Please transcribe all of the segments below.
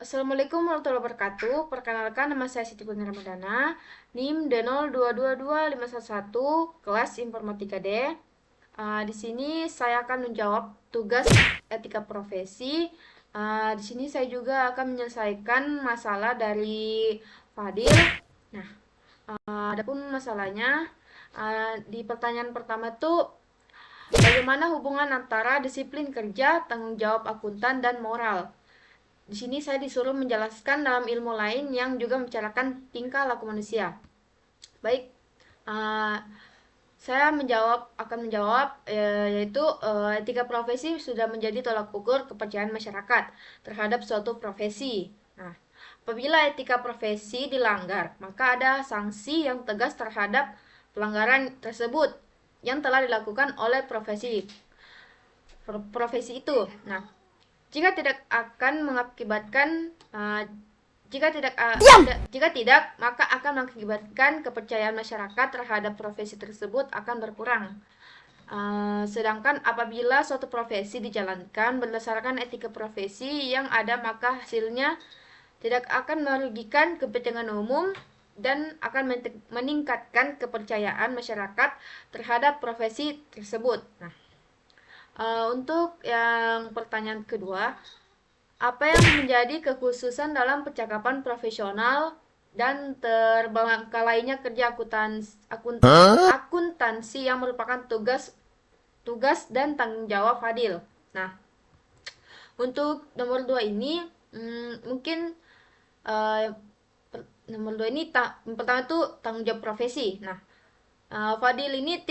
Assalamualaikum warahmatullahi wabarakatuh. Perkenalkan, nama saya Siti Putri Ramadana, NIM D022251, kelas Informatika D. Di sini saya akan menjawab tugas etika profesi. Di sini saya juga akan menyelesaikan masalah dari Fadil. Nah, adapun masalahnya di pertanyaan pertama tuh bagaimana hubungan antara disiplin kerja, tanggung jawab akuntan, dan moral. Di sini saya disuruh menjelaskan dalam ilmu lain yang juga membicarakan tingkah laku manusia. Baik, uh, saya akan menjawab yaitu etika profesi sudah menjadi tolak ukur kepercayaan masyarakat terhadap suatu profesi. Nah, apabila etika profesi dilanggar, maka ada sanksi yang tegas terhadap pelanggaran tersebut yang telah dilakukan oleh profesi itu. Nah, jika tidak akan mengakibatkan jika tidak maka akan mengakibatkan kepercayaan masyarakat terhadap profesi tersebut akan berkurang. Sedangkan apabila suatu profesi dijalankan berdasarkan etika profesi yang ada, maka hasilnya tidak akan merugikan kepentingan umum dan akan meningkatkan kepercayaan masyarakat terhadap profesi tersebut. Nah, untuk yang pertanyaan kedua, apa yang menjadi kekhususan dalam percakapan profesional dan terbengkalainya kerja akuntansi yang merupakan tugas dan tanggung jawab Fadil. Nah, untuk nomor 2 ini mungkin nomor 2 ini pertama itu tanggung jawab profesi. Nah, Fadil ini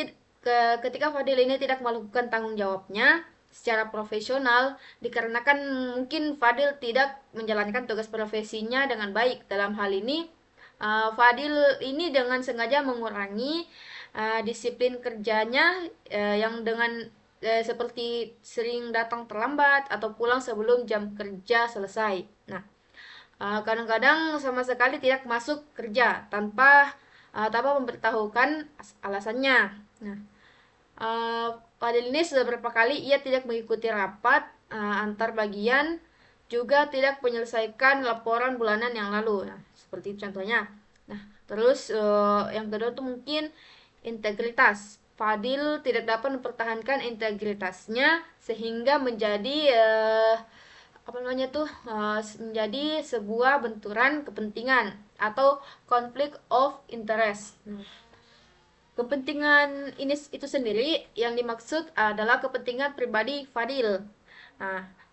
ketika Fadil ini tidak melakukan tanggung jawabnya secara profesional dikarenakan mungkin Fadil tidak menjalankan tugas profesinya dengan baik. Dalam hal ini Fadil ini dengan sengaja mengurangi disiplin kerjanya yang dengan seperti sering datang terlambat atau pulang sebelum jam kerja selesai. Nah, kadang-kadang sama sekali tidak masuk kerja tanpa memberitahukan alasannya. Nah, Fadil ini sudah beberapa kali ia tidak mengikuti rapat antar bagian, juga tidak menyelesaikan laporan bulanan yang lalu. Nah, seperti itu contohnya. Nah, terus yang kedua itu mungkin integritas. Fadil tidak dapat mempertahankan integritasnya sehingga menjadi menjadi sebuah benturan kepentingan atau conflict of interest. Kepentingan ini itu sendiri yang dimaksud adalah kepentingan pribadi Fadil,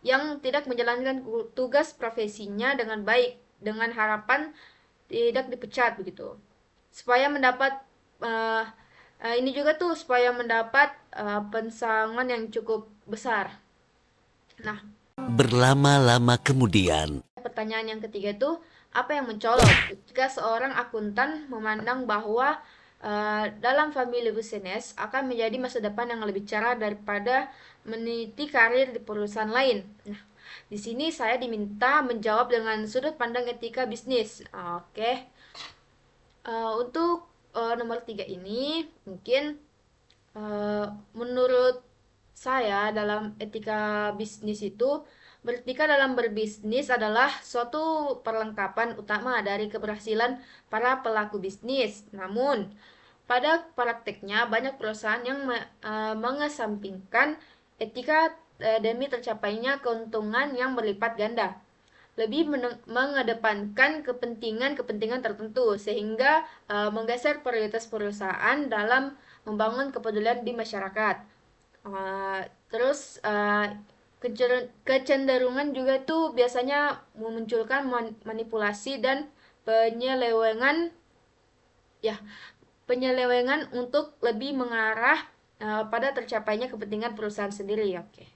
yang tidak menjalankan tugas profesinya dengan baik dengan harapan tidak dipecat begitu. Supaya mendapat ini juga tuh supaya mendapat pesangon yang cukup besar. Nah, berlama-lama kemudian, pertanyaan yang ketiga itu apa yang mencolok jika seorang akuntan memandang bahwa dalam family business akan menjadi masa depan yang lebih cerah daripada meniti karir di perusahaan lain. Nah, di sini saya diminta menjawab dengan sudut pandang etika bisnis. Oke. Untuk nomor 3 ini mungkin menurut saya dalam etika bisnis itu beretika dalam berbisnis adalah suatu perlengkapan utama dari keberhasilan para pelaku bisnis. Namun, pada prakteknya banyak perusahaan yang mengesampingkan etika demi tercapainya keuntungan yang berlipat ganda. Lebih mengedepankan kepentingan tertentu sehingga menggeser prioritas perusahaan dalam membangun kepedulian di masyarakat. Terus kecenderungan juga itu biasanya memunculkan manipulasi dan penyelewengan untuk lebih mengarah pada tercapainya kepentingan perusahaan sendiri. Oke.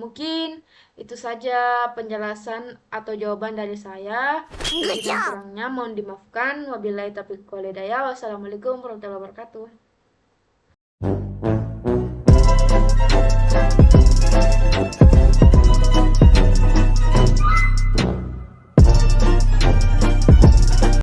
Mungkin itu saja penjelasan atau jawaban dari saya. Kurangnya mohon dimaafkan. Wabillahi taufiq wal hidayah. Wassalamualaikum warahmatullahi wabarakatuh.